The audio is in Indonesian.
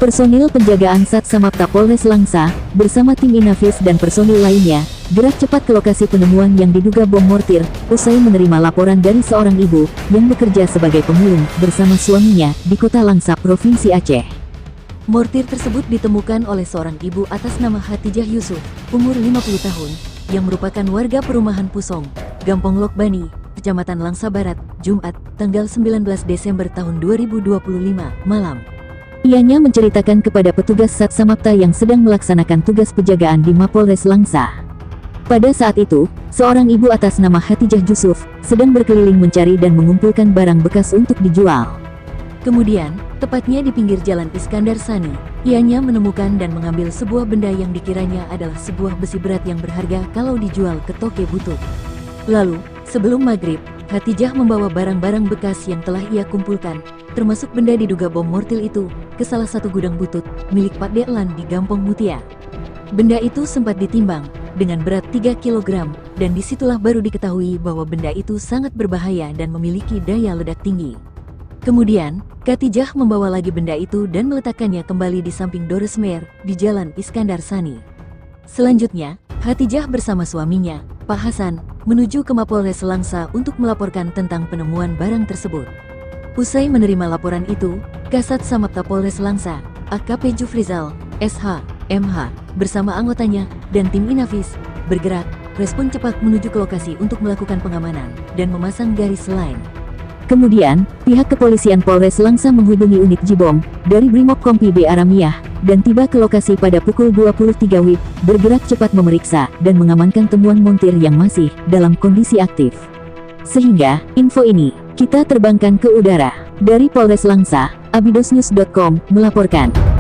Personil penjagaan Sat Samapta Polres Langsa, bersama tim Inavis dan personil lainnya, gerak cepat ke lokasi penemuan yang diduga bom mortir, usai menerima laporan dari seorang ibu, yang bekerja sebagai pemulung, bersama suaminya, di kota Langsa, Provinsi Aceh. Mortir tersebut ditemukan oleh seorang ibu atas nama Hatijah Yusuf, umur 50 tahun, yang merupakan warga perumahan Pusong, Gampong Lokbani, Kecamatan Langsa Barat, Jumat, tanggal 19 Desember tahun 2025, malam. Ianya menceritakan kepada petugas Sat Samapta yang sedang melaksanakan tugas penjagaan di Mapolres Langsa. Pada saat itu, seorang ibu atas nama Hatijah Yusuf sedang berkeliling mencari dan mengumpulkan barang bekas untuk dijual. Kemudian, tepatnya di pinggir jalan Iskandar Sani, ianya menemukan dan mengambil sebuah benda yang dikiranya adalah sebuah besi berat yang berharga kalau dijual ke toke butut. Lalu, sebelum maghrib, Hatijah membawa barang-barang bekas yang telah ia kumpulkan, termasuk benda diduga bom mortir itu, ke salah satu gudang butut milik Pak Deklan di Gampong Mutia. Benda itu sempat ditimbang dengan berat 3 kg, dan disitulah baru diketahui bahwa benda itu sangat berbahaya dan memiliki daya ledak tinggi. Kemudian, Hatijah membawa lagi benda itu dan meletakkannya kembali di samping Doresmer di Jalan Iskandar Sani. Selanjutnya, Hatijah bersama suaminya, Pak Hasan, menuju ke Mapolres Langsa untuk melaporkan tentang penemuan barang tersebut. Usai menerima laporan itu, Kasat Samapta Polres Langsa, AKP Jufrizal, SH, MH, bersama anggotanya dan tim Inavis, bergerak, respon cepat menuju ke lokasi untuk melakukan pengamanan dan memasang garis line. Kemudian, pihak kepolisian Polres Langsa menghubungi unit Jibom dari Brimob Kompi B Aramiah dan tiba ke lokasi pada pukul 23 WIB, bergerak cepat memeriksa dan mengamankan temuan montir yang masih dalam kondisi aktif. Sehingga, info ini kita terbangkan ke udara. Dari Polres Langsa, abidosnews.com melaporkan.